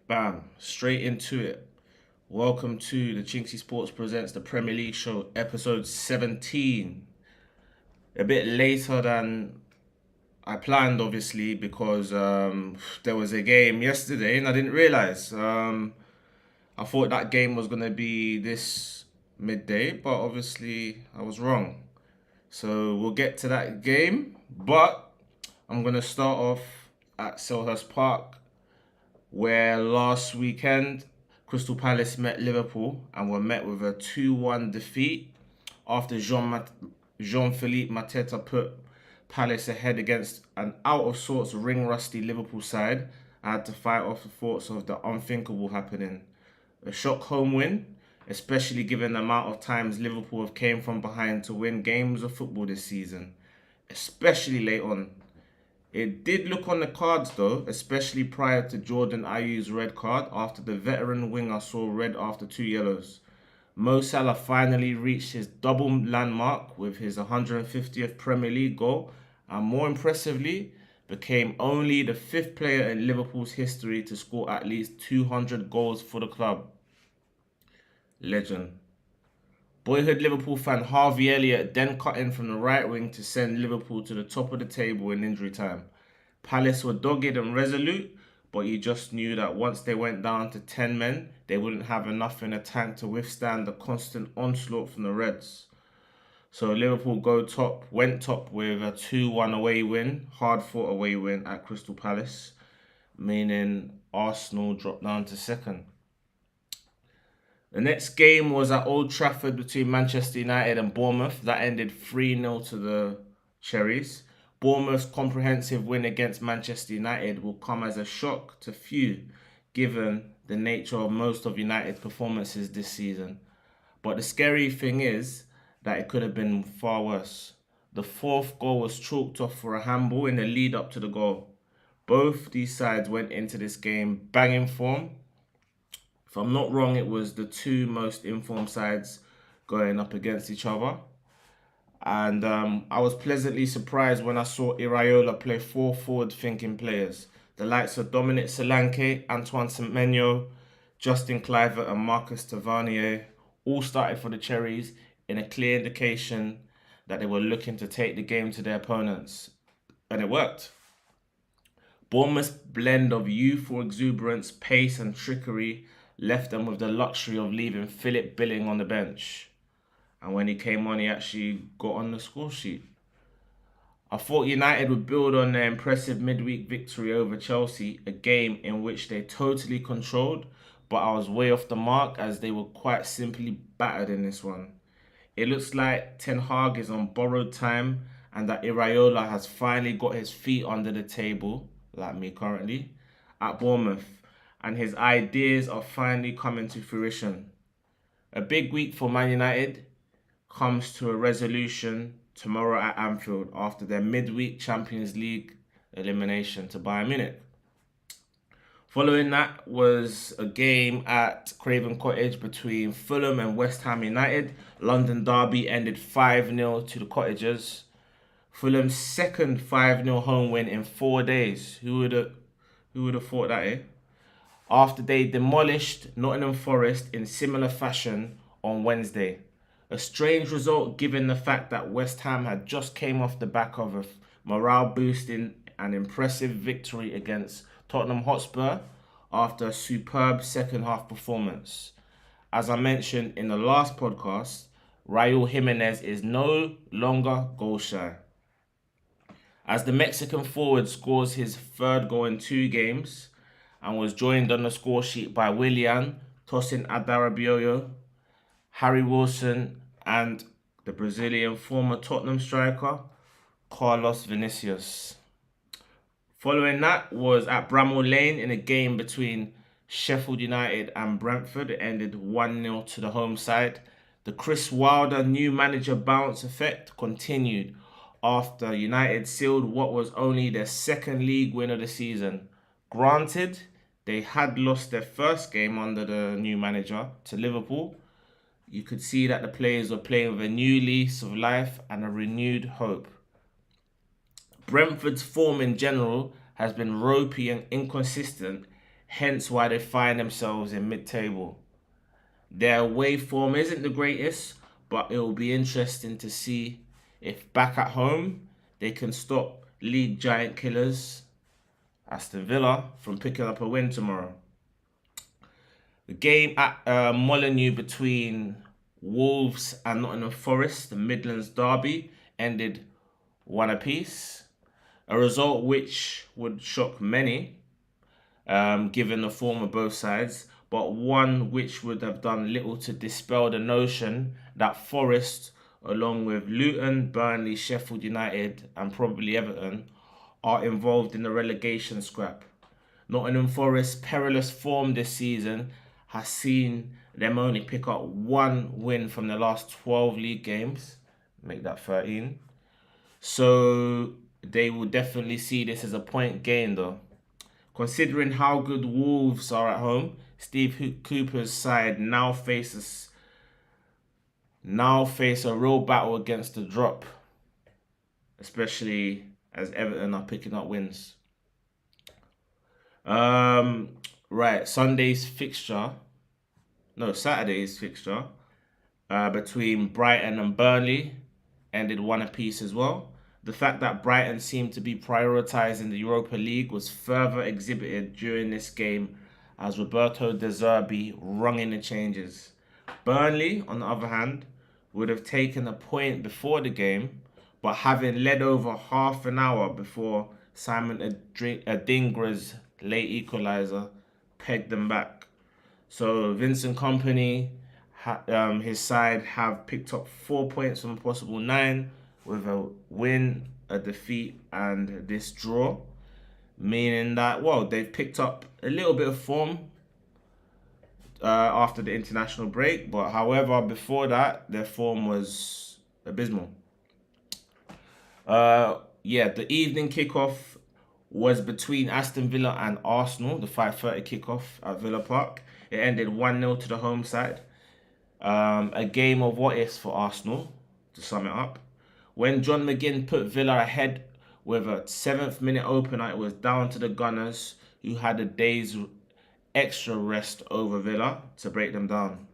Bam, straight into it. Welcome to the Chinksey Sports Presents the Premier League Show, episode 17. A bit later than I planned, obviously, because there was a game yesterday and I didn't realize. I thought that game was going to be this midday, but obviously I was wrong. So we'll get to that game, but I'm going to start off at Selhurst Park where last weekend Crystal Palace met Liverpool and were met with a 2-1 defeat after Jean-Philippe Mateta put Palace ahead against an out-of-sorts ring-rusty Liverpool side. I had to fight off the thoughts of the unthinkable happening. A shock home win, especially given the amount of times Liverpool have came from behind to win games of football this season, especially late on. It did look on the cards though, especially prior to Jordan Ayew's red card after the veteran winger saw red after 2 yellows. Mo Salah finally reached his double landmark with his 150th Premier League goal and more impressively, became only the fifth player in Liverpool's history to score at least 200 goals for the club. Legend. Boyhood Liverpool fan Harvey Elliott then cut in from the right wing to send Liverpool to the top of the table in injury time. Palace were dogged and resolute, but you just knew that once they went down to 10 men, they wouldn't have enough in the tank to withstand the constant onslaught from the Reds. So Liverpool went top with a 2-1 away win, hard-fought away win at Crystal Palace, meaning Arsenal dropped down to second. The next game was at Old Trafford between Manchester United and Bournemouth. That ended 3-0 to the Cherries. Bournemouth's comprehensive win against Manchester United will come as a shock to few, given the nature of most of United's performances this season. But the scary thing is that it could have been far worse. The fourth goal was chalked off for a handball in the lead up to the goal. Both these sides went into this game banging form. If I'm not wrong, it was the two most informed sides going up against each other. And I was pleasantly surprised when I saw Iraola play four forward-thinking players. The likes of Dominic Solanke, Antoine Semenyo, Justin Kluivert and Marcus Tavernier all started for the Cherries in a clear indication that they were looking to take the game to their opponents. And it worked. Bournemouth's blend of youthful exuberance, pace and trickery left them with the luxury of leaving Philip Billing on the bench. And when he came on, he actually got on the score sheet. I thought United would build on their impressive midweek victory over Chelsea, a game in which they totally controlled, but I was way off the mark as they were quite simply battered in this one. It looks like Ten Hag is on borrowed time and that Iraola has finally got his feet under the table, like me currently, at Bournemouth, and his ideas are finally coming to fruition. A big week for Man United comes to a resolution tomorrow at Anfield after their midweek Champions League elimination to Bayern Munich. Following that was a game at Craven Cottage between Fulham and West Ham United. London derby ended 5-0 to the Cottagers. Fulham's second 5-0 home win in 4 days. Who would have thought that, eh? After they demolished Nottingham Forest in similar fashion on Wednesday. A strange result given the fact that West Ham had just came off the back of a morale-boosting and impressive victory against Tottenham Hotspur after a superb second-half performance. As I mentioned in the last podcast, Raul Jimenez is no longer goal-shy. As the Mexican forward scores his third goal in 2 games and was joined on the score sheet by Willian, Tosin Adarabioyo, Harry Wilson and the Brazilian former Tottenham striker, Carlos Vinicius. Following that was at Bramall Lane in a game between Sheffield United and Brentford. It ended 1-0 to the home side. The Chris Wilder new manager bounce effect continued after United sealed what was only their second league win of the season. Granted, they had lost their first game under the new manager to Liverpool. You could see that the players were playing with a new lease of life and a renewed hope. Brentford's form in general has been ropey and inconsistent, hence why they find themselves in mid-table. Their away form isn't the greatest, but it will be interesting to see if back at home they can stop league giant killers Aston Villa from picking up a win tomorrow. The game at Molineux between Wolves and Nottingham Forest, the Midlands derby, ended one apiece. A result which would shock many, given the form of both sides, but one which would have done little to dispel the notion that Forest, along with Luton, Burnley, Sheffield United, and probably Everton, are involved in the relegation scrap. Nottingham Forest's perilous form this season has seen them only pick up one win from the last 12 league games, make that 13. So they will definitely see this as a point gain though. Considering how good Wolves are at home, Steve Cooper's side now face a real battle against the drop, especially as Everton are picking up wins. Right, Saturday's fixture between Brighton and Burnley ended one apiece as well. The fact that Brighton seemed to be prioritising the Europa League was further exhibited during this game as Roberto De Zerbi rung in the changes. Burnley, on the other hand, would have taken a point before the game, but having led over half an hour before Simon Adingra's late equaliser pegged them back. So Vincent Kompany, his side have picked up 4 points from a possible 9 with a win, a defeat, and this draw, meaning that, well, they've picked up a little bit of form after the international break, but however, before that, their form was abysmal. The evening kickoff was between Aston Villa and Arsenal, the 5:30 kickoff at Villa Park. It ended 1-0 to the home side. A game of what ifs for Arsenal, to sum it up. When John McGinn put Villa ahead with a 7th minute opener, it was down to the Gunners, who had a day's extra rest over Villa to break them down.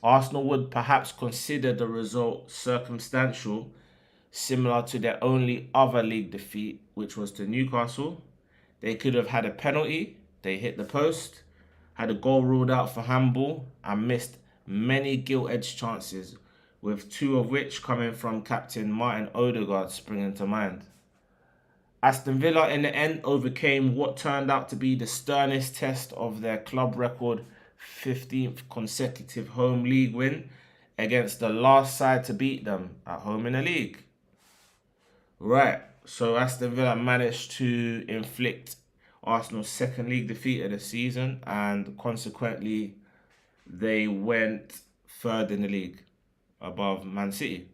Arsenal would perhaps consider the result circumstantial, similar to their only other league defeat, which was to Newcastle. They could have had a penalty, they hit the post, had a goal ruled out for handball, and missed many gilt-edged chances, with 2 of which coming from captain Martin Odegaard springing to mind. Aston Villa in the end overcame what turned out to be the sternest test of their club record 15th consecutive home league win against the last side to beat them at home in the league. Right, so Aston Villa managed to inflict Arsenal's second league defeat of the season, and consequently they went third in the league above Man City.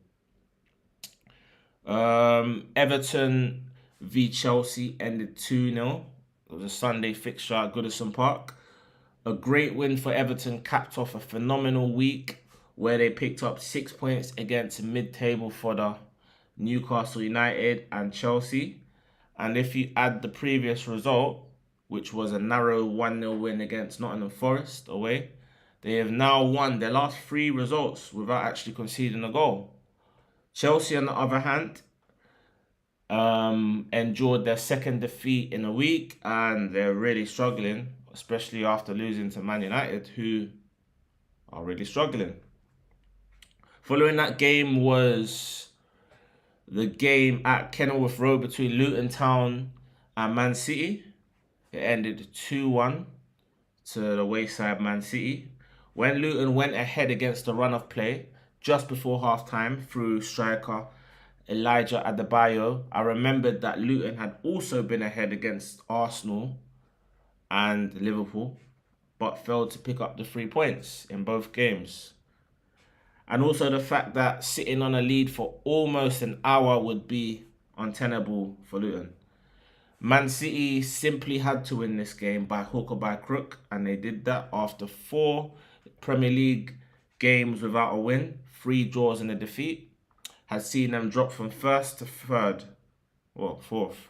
Everton v Chelsea ended 2-0. It was a Sunday fixture at Goodison Park. A great win for Everton capped off a phenomenal week where they picked up 6 points against mid-table fodder Newcastle United and Chelsea. And if you add the previous result, which was a narrow 1-0 win against Nottingham Forest away, they have now won their last 3 results without actually conceding a goal. Chelsea, on the other hand, endured their second defeat in a week, and they're really struggling, especially after losing to Man United, who are really struggling. Following that game was the game at Kenilworth Road between Luton Town and Man City. It ended 2-1 to the wayside Man City. When Luton went ahead against the run of play just before half-time through striker Elijah Adebayo, I remembered that Luton had also been ahead against Arsenal and Liverpool, but failed to pick up the 3 points in both games. And also the fact that sitting on a lead for almost an hour would be untenable for Luton. Man City simply had to win this game by hook or by crook, and they did that after 4 Premier League games without a win, 3 draws and a defeat, had seen them drop from 1st to 3rd, well, 4th.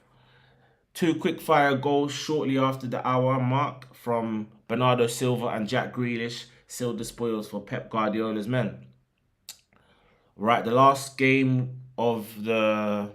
Two quick-fire goals shortly after the hour mark from Bernardo Silva and Jack Grealish sealed the spoils for Pep Guardiola's men. Right, the last game of the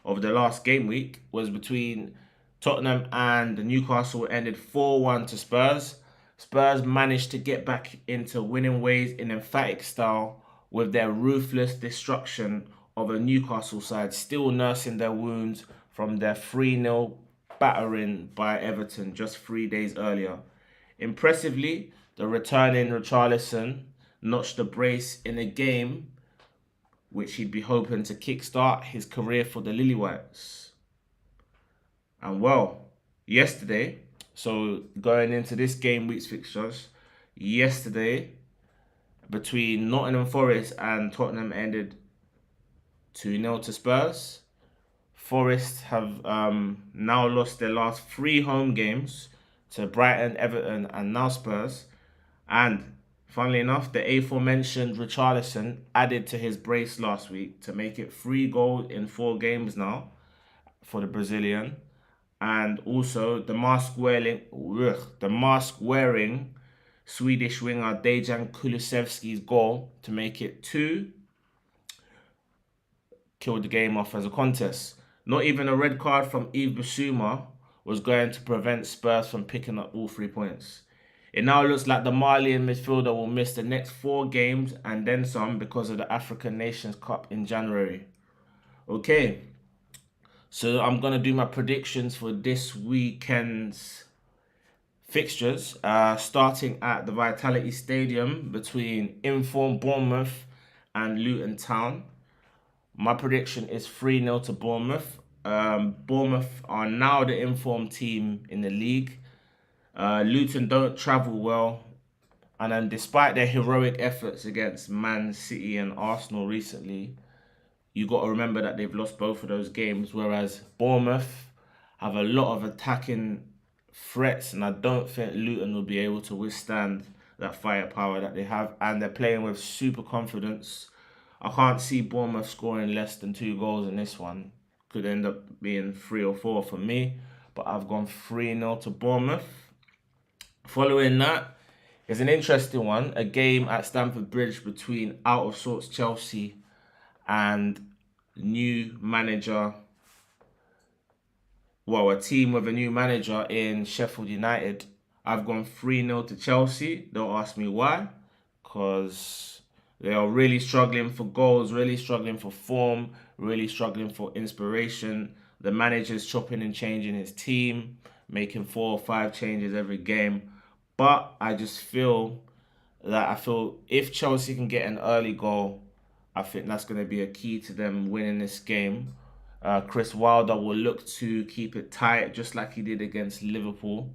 last game week was between Tottenham and Newcastle. It ended 4-1 to Spurs. Spurs managed to get back into winning ways in emphatic style with their ruthless destruction of a Newcastle side still nursing their wounds from their 3-0 battering by Everton just 3 days earlier. Impressively, the returning Richarlison notched a brace in a game which he'd be hoping to kickstart his career for the Lilywhites. And well, yesterday, so going into this game week's fixtures, yesterday between Nottingham Forest and Tottenham ended 2-0 to Spurs. Forest have now lost their last 3 home games to Brighton, Everton and now Spurs. And funnily enough, the aforementioned Richarlison added to his brace last week to make it 3 goals in 4 games now for the Brazilian. And also the mask-wearing Swedish winger Dejan Kulusevski's goal to make it 2 killed the game off as a contest. Not even a red card from Yves Bissouma was going to prevent Spurs from picking up all 3 points. It now looks like the Malian midfielder will miss the next 4 games and then some because of the African Nations Cup in January. Okay, so I'm going to do my predictions for this weekend's fixtures, starting at the Vitality Stadium between informed Bournemouth and Luton Town. My prediction is 3-0 to Bournemouth. Bournemouth are now the informed team in the league. Luton don't travel well. And then despite their heroic efforts against Man City and Arsenal recently, you got to remember that they've lost both of those games, whereas Bournemouth have a lot of attacking threats, and I don't think Luton will be able to withstand that firepower that they have, and they're playing with super confidence. I can't see Bournemouth scoring less than 2 goals in this one. Could end up being 3 or 4 for me, but I've gone 3-0 to Bournemouth. Following that is an interesting one, a game at Stamford Bridge between out of sorts Chelsea and new manager, a team with a new manager in Sheffield United. I've gone 3-0 to Chelsea. Don't ask me why, because they are really struggling for goals, really struggling for form, really struggling for inspiration. The manager's chopping and changing his team, making 4 or 5 changes every game. But I just feel if Chelsea can get an early goal, I think that's going to be a key to them winning this game. Chris Wilder will look to keep it tight, just like he did against Liverpool,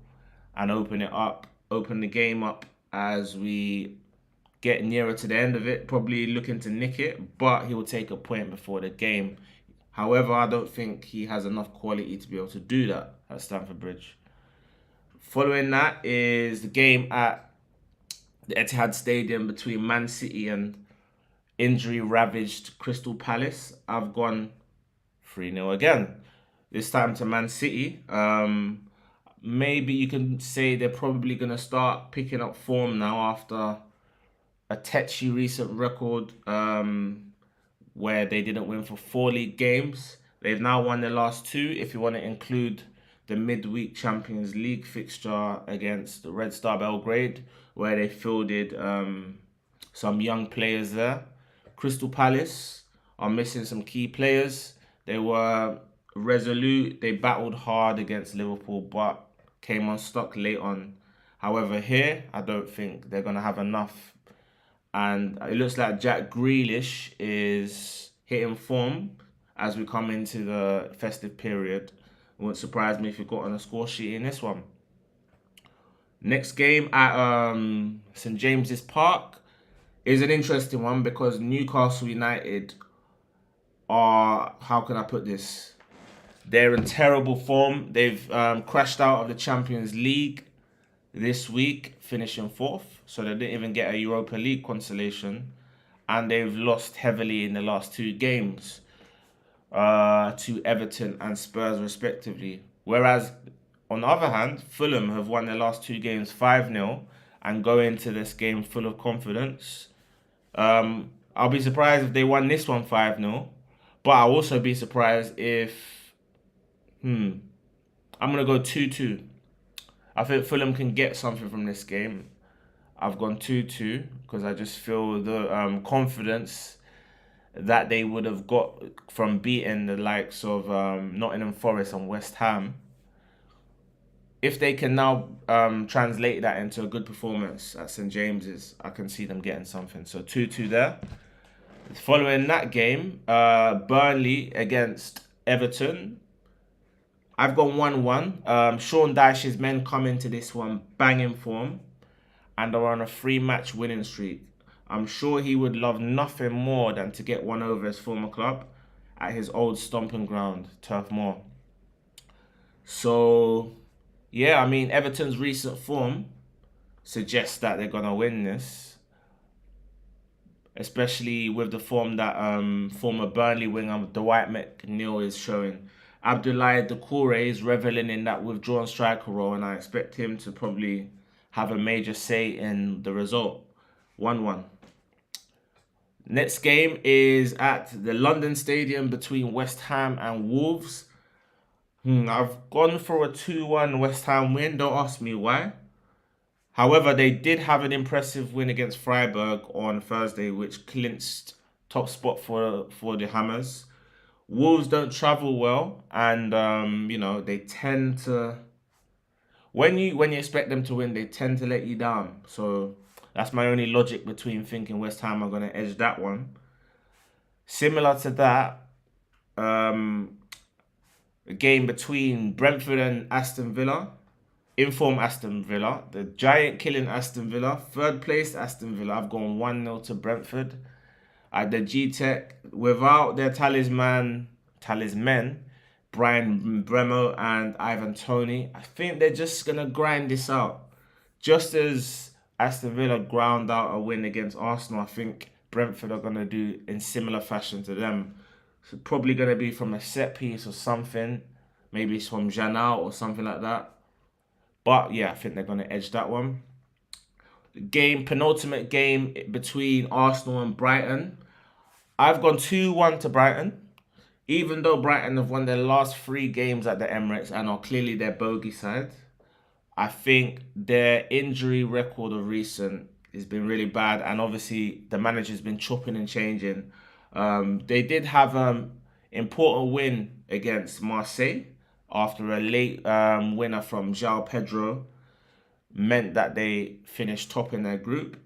and open the game up as we get nearer to the end of it, probably looking to nick it, but he will take a point before the game. However, I don't think he has enough quality to be able to do that at Stamford Bridge. Following that is the game at the Etihad Stadium between Man City and injury-ravaged Crystal Palace. I've gone 3-0 again. This time to Man City. Maybe you can say they're probably going to start picking up form now after a tetchy recent record where they didn't win for 4 league games. They've now won their last 2, if you want to include the midweek Champions League fixture against the Red Star Belgrade, where they fielded some young players there. Crystal Palace are missing some key players. They were resolute. They battled hard against Liverpool, but came unstuck late on. However, here, I don't think they're going to have enough. And it looks like Jack Grealish is hitting form as we come into the festive period. It wouldn't surprise me if he got on a score sheet in this one. Next game at St James's Park is an interesting one because Newcastle United are, how can I put this? They're in terrible form. They've crashed out of the Champions League this week, finishing 4th. So they didn't even get a Europa League consolation. And they've lost heavily in the last 2 games. to Everton and Spurs respectively. Whereas on the other hand, Fulham have won their last 2 games 5-0 and go into this game full of confidence. I'll be surprised if they won this one 5-0, but I'll also be surprised if I'm gonna go 2-2. I think Fulham can get something from this game. I've gone 2-2 because I just feel the confidence that they would have got from beating the likes of Nottingham Forest and West Ham. If they can now translate that into a good performance at St James's, I can see them getting something. So 2-2 there. Following that game, Burnley against Everton. I've gone 1-1. Sean Dyche's men come into this one banging form and are on a 3-match winning streak. I'm sure he would love nothing more than to get one over his former club at his old stomping ground, Turf Moor. So, yeah, I mean, Everton's recent form suggests that they're going to win this, especially with the form that former Burnley winger Dwight McNeil is showing. Abdoulaye Doucouré is reveling in that withdrawn striker role, and I expect him to probably have a major say in the result. 1-1. Next game is at the London Stadium between West Ham and Wolves. I've gone for a 2-1 West Ham win. Don't ask me why. However, they did have an impressive win against Freiburg on Thursday, which clinched top spot for the Hammers. Wolves don't travel well, and they tend to when you expect them to win, they tend to let you down. So that's my only logic between thinking West Ham are going to edge that one. Similar to that, a game between Brentford and Aston Villa. Inform Aston Villa. The giant killing Aston Villa. Third place Aston Villa. I've gone 1-0 to Brentford. At the G-Tech, without their talisman, Brian Bremo and Ivan Toney, I think they're just going to grind this out. Just as Aston Villa ground out a win against Arsenal, I think Brentford are going to do in similar fashion to them. So probably going to be from a set piece or something. Maybe it's from Janal or something like that. But yeah, I think they're going to edge that one. Penultimate game between Arsenal and Brighton. I've gone 2-1 to Brighton. Even though Brighton have won their last 3 games at the Emirates and are clearly their bogey side, I think their injury record of recent has been really bad. And obviously, the manager's been chopping and changing. They did have an important win against Marseille after a late winner from João Pedro meant that they finished top in their group.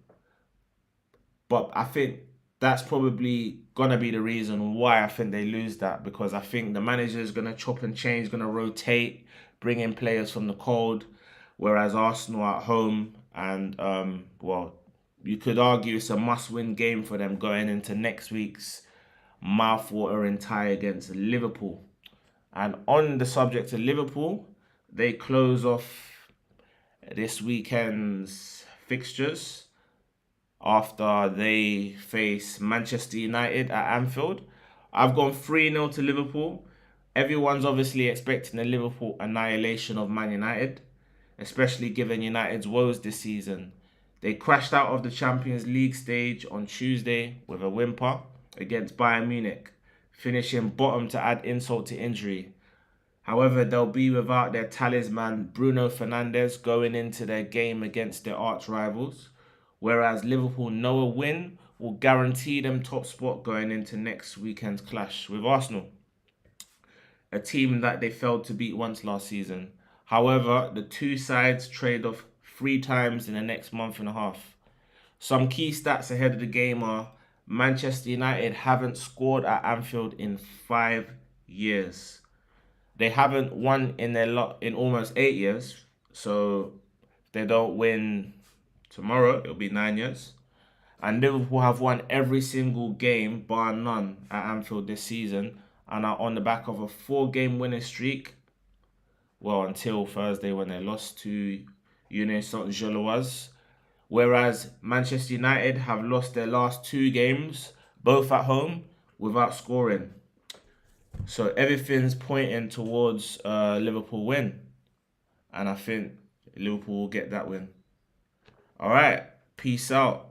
But I think that's probably going to be the reason why I think they lose that, because I think the manager is going to chop and change, going to rotate, bring in players from the cold, whereas Arsenal at home and, you could argue it's a must-win game for them going into next week's mouth-watering tie against Liverpool. And on the subject of Liverpool, they close off this weekend's fixtures after they face Manchester United at Anfield. I've gone 3-0 to Liverpool. Everyone's obviously expecting a Liverpool annihilation of Man United, especially given United's woes this season. They crashed out of the Champions League stage on Tuesday with a whimper against Bayern Munich, finishing bottom to add insult to injury. However, they'll be without their talisman Bruno Fernandes going into their game against their arch rivals, whereas Liverpool know a win will guarantee them top spot going into next weekend's clash with Arsenal, a team that they failed to beat once last season. However, the two sides trade off 3 times in the next month and a half. Some key stats ahead of the game are Manchester United haven't scored at Anfield in 5 years. They haven't won in almost 8 years. So if they don't win tomorrow, it'll be 9 years. And Liverpool have won every single game, bar none, at Anfield this season, and are on the back of a 4-game winning streak. Well, until Thursday when they lost to Union Saint-Gilloise. Whereas Manchester United have lost their last 2 games, both at home, without scoring. So everything's pointing towards Liverpool win. And I think Liverpool will get that win. All right. Peace out.